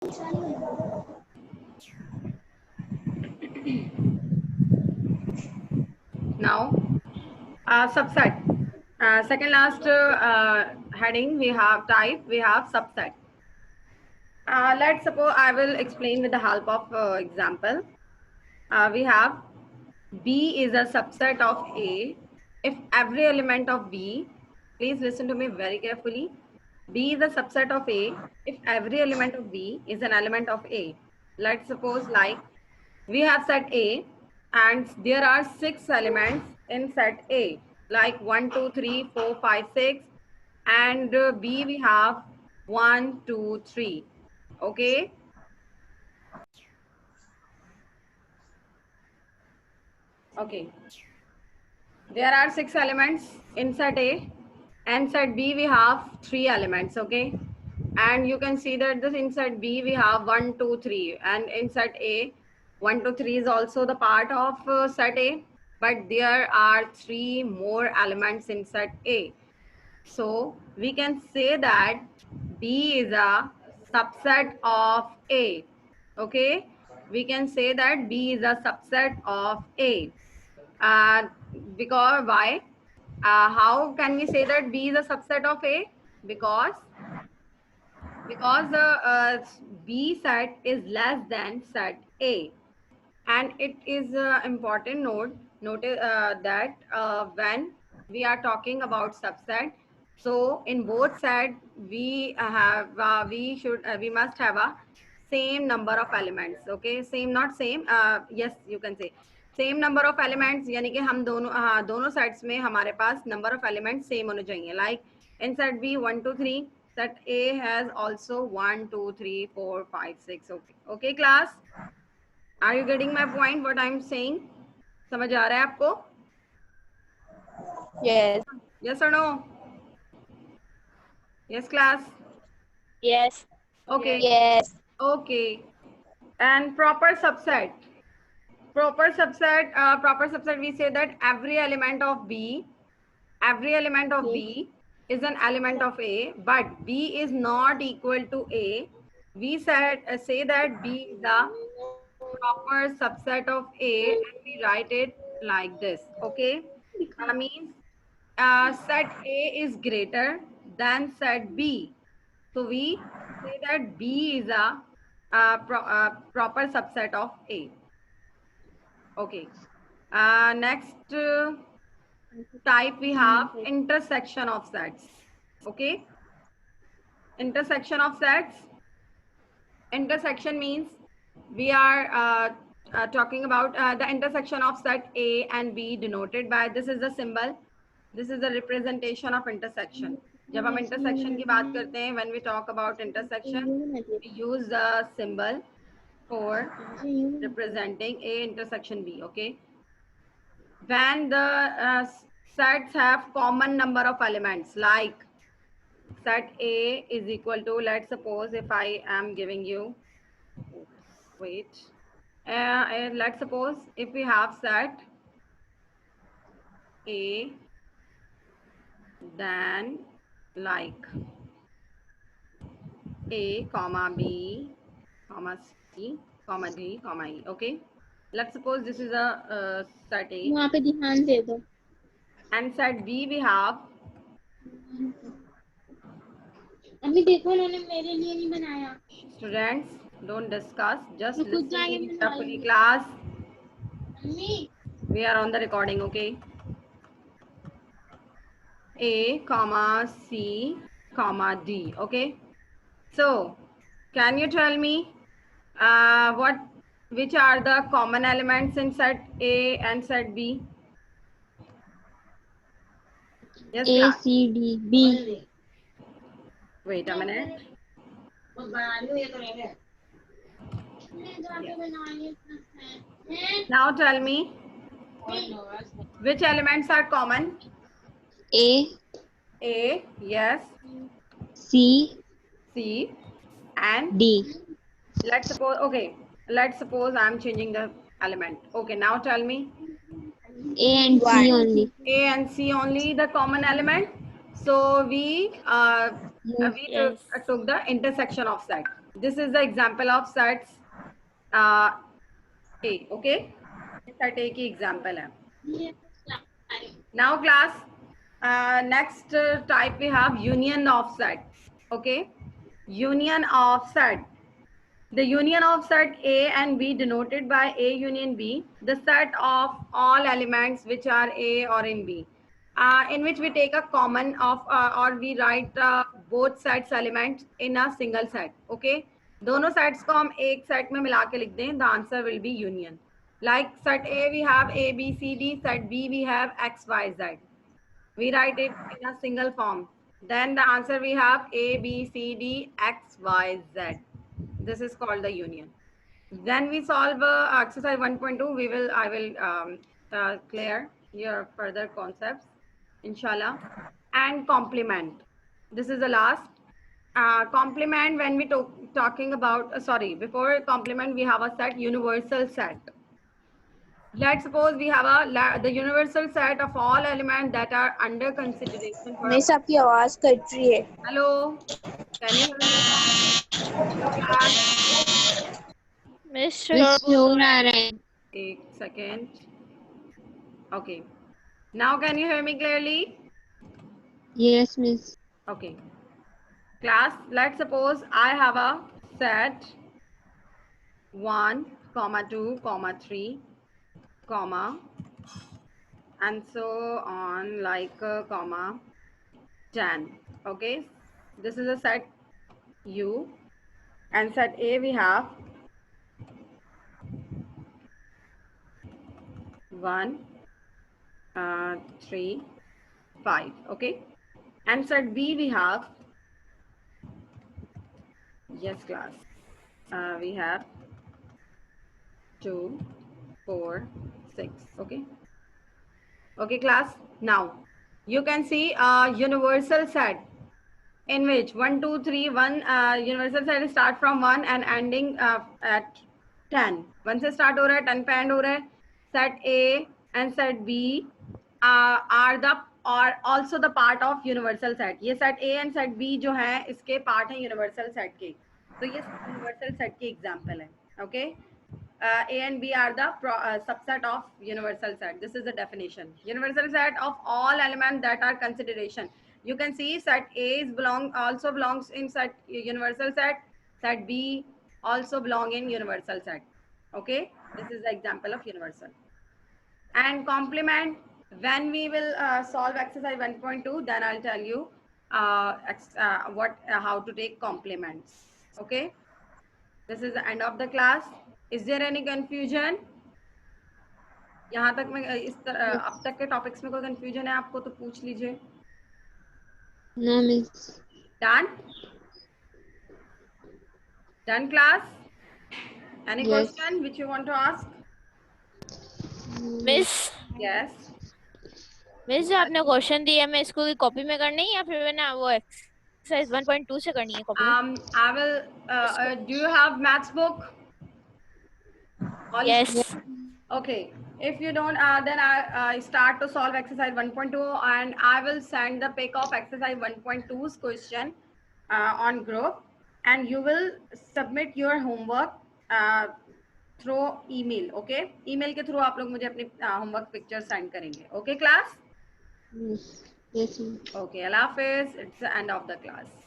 Now, subset. Second last heading we have type, we have subset. Let's suppose I will explain with the help of example. We have B is a subset of A if every element of B, please listen to me very carefully. B is a subset of A if every element of B is an element of A. Let's suppose like we have set A and there are 6 elements in set A like 1, 2, 3, 4, 5, 6, and B we have 1, 2, 3. Okay. Okay. There are 6 elements in set A and set B we have 3 elements. Okay. And you can see that this in set B we have 1, 2, 3, and in set A 1, 2, 3 is also the part of set A, but there are 3 more elements in set A. So we can say that B is a subset of A. Okay. We can say that B is a subset of A. Uh, because why? How can we say that B is a subset of A? Because the B set is less than set A, and it is important notice that when we are talking about subset, so in both set we have we must have a same number of elements. Okay, same not same, yes you can say same number of elements, यानी कि हम दोनों sets में हमारे पास number of elements same होने चाहिए. Like in set B 1, 2, 3, set A has also 1, 2, 3, 4, 5, 6. Okay, okay class, are you getting my point what I'm saying? समझ आ रहा है आपको? Yes. Yes or no? Yes class. Yes. Okay. Yes. Okay. And proper subset. Proper subset we say that every element of B is an element of A, but B is not equal to A. We say that B is a proper subset of A, and we write it like this. Okay, means set A is greater than set B, so we say that B is a proper subset of A. Okay. Next type we have intersection of sets. Okay. Intersection of sets. Intersection means we are talking about the intersection of set A and B denoted by, this is the symbol, this is the representation of intersection. जब हम intersection की बात करते हैं, when we talk about intersection, we use the symbol for representing A intersection B. Okay. When the sets have common number of elements, like set A is equal to, let's suppose if I am giving you, wait, let's suppose if we have set A, then like A, comma B, comma C, comma D, comma E. Okay, let's suppose this is a set A. वहाँ पे ध्यान दे दो. And set B we have. अभी देखो उन्होंने मेरे लिए नहीं बनाया. Students, don't discuss, just मैं खुद listen to जाके me बना carefully लूंगी. class. Mummy. We are on the recording. Okay. A, comma C, comma D. Okay. So, can you tell me which are the common elements in set A and set B? Yes, A class. C D B. Wait a minute. Now tell me which elements are common. A A, yes. C C and D. let's suppose, okay, let's suppose I'm changing the element. Okay, now tell me. A and C only. A and C only the common element. So we Yes. took the intersection of set. This is the example of sets A. Okay, set A की example है. Now class, next type we have union of set. Okay, union of set. The union of set A and B denoted by A union B, the set of all elements which are A or in B, in which we take a common of or we write both sets elements in a single set. Okay, दोनों sets को हम एक set में मिला के लिख दें. The answer will be union. Like set A we have A B C D, set B we have X Y Z. We write it in a single form. Then the answer we have A, B, C, D, X, Y, Z. This is called the union. Then we solve exercise 1.2. I will clear your further concepts, inshallah. And complement. This is the last. Complement, when we talking about, sorry, before complement, we have a set, universal set. Let's suppose we have the universal set of all elements that are under consideration for. Miss आपकी आवाज cut रही है. Hello, can you hear me? Hello, class. Miss शोर आ रहा है. एक second. Okay. Now can you hear me clearly? Yes, miss. Okay. Class, let's suppose I have a set 1, 2, 3, and so on, like comma 10. Okay, this is a set U, and set A we have 1, 3, 5. Okay, and set B we have, yes class, we have 2, 4, 6. Okay. Okay, class. Now you can see a universal set in which 1, 2, 3, 1 universal set start from 1 and ending at 10. 1 से start हो रहा है, 10 पे end हो रहा है. Set A and set B are the or also the part of universal set. ये set A and set B जो है इसके part हैं universal set के. तो ये universal set की example है. Okay. A and B are the subset of universal set. This is the definition. Universal set of all elements that are consideration. You can see set A is also belongs in set universal set. Set B also belong in universal set. Okay, this is the example of universal. And complement, when we will solve exercise 1.2, then I'll tell you how to take complements. Okay, this is the end of the class. Is there any confusion? यहाँ तक में इस अब तक के topics में कोई confusion है आपको तो पूछ लीजिए. No, miss. Done? Done class? Any Yes. question which you want to ask? Miss Yes. Miss जो आपने क्वेश्चन दिया मैं इसको की कॉपी में करनी है या फिर ना वो एक्सरसाइज 1.2 से करनी है कॉपी में? I will. Do you have maths book? Yes. Okay. If you don't, then I start to solve exercise 1.2 and I will send the pic of exercise 1.2's question on group, and you will submit your homework through email. Okay, email के through आप लोग मुझे अपनी homework picture send करेंगे. Okay class? Yes. Okay, Allah Hafiz. It's the end of the class.